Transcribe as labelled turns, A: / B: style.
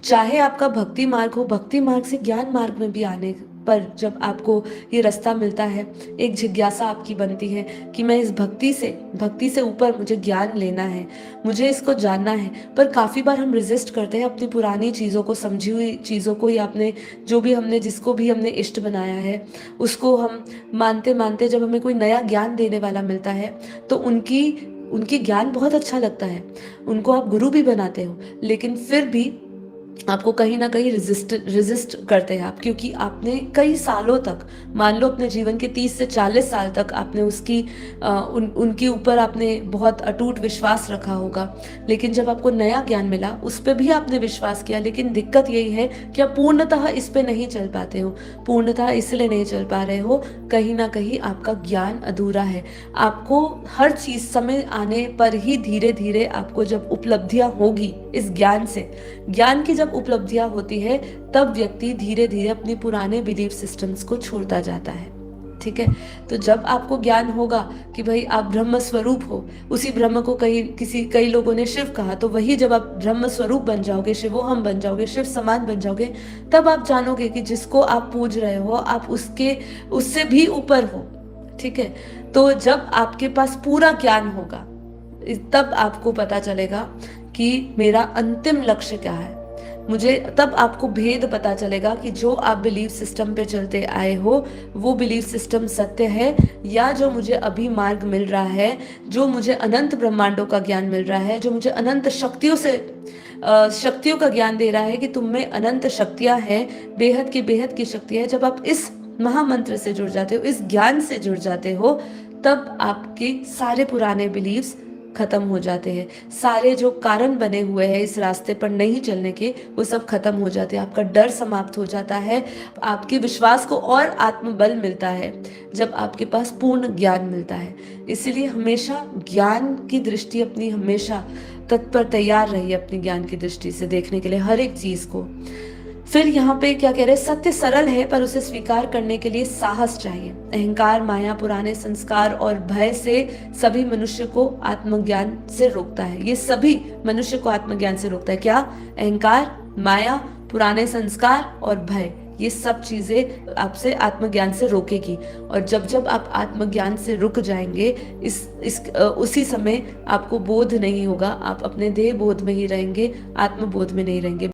A: चाहे आपका भक्ति मार्ग हो, भक्ति मार्ग से ज्ञान मार्ग में भी आने पर जब आपको ये रास्ता मिलता है, एक जिज्ञासा आपकी बनती है कि मैं इस भक्ति से ऊपर मुझे ज्ञान लेना है, मुझे इसको जानना है। पर काफ़ी बार हम रेज़िस्ट करते हैं अपनी पुरानी चीज़ों को, समझी हुई चीज़ों को, या अपने जो भी हमने जिसको भी हमने इष्ट बनाया है, उसको हम मानते-मानते जब हमें कोई नया ज्ञान देने वाला मिलता है, तो उनकी ज्ञान बहुत अच्छा लगता है। उनको आप गुरु भी बनाते हो, लेकिन फिर भी आपको कहीं न कहीं रेज़िस्ट करते हैं आप, क्योंकि आपने कई सालों तक, मान लो अपने जीवन के 30 से 40 साल तक आपने उनके ऊपर आपने बहुत अटूट विश्वास रखा होगा। लेकिन जब आपको नया ज्ञान मिला, उस पे भी आपने विश्वास किया, लेकिन दिक्कत यही है कि आप पूर्णतः इस पे नहीं चल पाते हो। पूर्णतः इसलिए नहीं चल पा रहे हो, कहीं न कहीं आपका ज्ञान अधूरा है। आपको हर चीज़ समय आने पर ही धीरे-धीरे आपको जब उपलब्धियाँ होगी इस ज्ञान से, ज्ञान की जब उपलब्धियां होती है, तब व्यक्ति धीरे धीरे अपनी पुराने बिलीफ सिस्टम्स को छोड़ता जाता है। ठीक है, तो जब आपको ज्ञान होगा कि भाई आप ब्रह्म स्वरूप हो, उसी ब्रह्म को कई लोगों ने शिव कहा, तो वही जब आप ब्रह्म स्वरूप बन जाओगे, शिवोहम बन जाओगे, शिव समान बन जाओगे, तब आप जानोगे कि जिसको आप पूज रहे हो आप उससे भी ऊपर हो। ठीक है, तो जब आपके पास पूरा ज्ञान होगा, तब आपको पता चलेगा कि मेरा अंतिम लक्ष्य क्या है। मुझे तब आपको भेद पता चलेगा कि जो आप बिलीफ सिस्टम पे चलते आए हो, वो बिलीफ सिस्टम सत्य है, या जो मुझे अभी मार्ग मिल रहा है, जो मुझे अनंत ब्रह्मांडों का ज्ञान मिल रहा है, जो मुझे अनंत शक्तियों का ज्ञान दे रहा है कि तुम में अनंत शक्तियां हैं, बेहद की शक्ति है। जब आप इस महामंत्र से जुड़ जाते हो, इस ज्ञान से जुड़ जाते हो, तब आपके सारे पुराने बिलीव्स खत्म हो जाते हैं। सारे जो कारण बने हुए हैं इस रास्ते पर नहीं चलने के, वो सब खत्म हो जाते हैं। आपका डर समाप्त हो जाता है, आपके विश्वास को और आत्मबल मिलता है जब आपके पास पूर्ण ज्ञान मिलता है। इसलिए हमेशा ज्ञान की दृष्टि अपनी हमेशा तत्पर तैयार रहिए, अपनी ज्ञान की दृष्टि से देखने के लिए हर एक चीज को। फिर यहाँ पे क्या कह रहे हैं, सत्य सरल है पर उसे स्वीकार करने के लिए साहस चाहिए। अहंकार, माया, पुराने संस्कार और भय से सभी मनुष्य को आत्मज्ञान से रोकता है। ये सभी मनुष्य को आत्मज्ञान से रोकता है। क्या? अहंकार, माया, पुराने संस्कार और भय, ये सब चीजें आपसे आत्मज्ञान से रोकेगी। और जब जब आप आत्मज्ञान से रुक जाएंगे, उसी समय आपको बोध नहीं होगा, आप अपने देह बोध में ही रहेंगे, आत्मबोध में नहीं रहेंगे।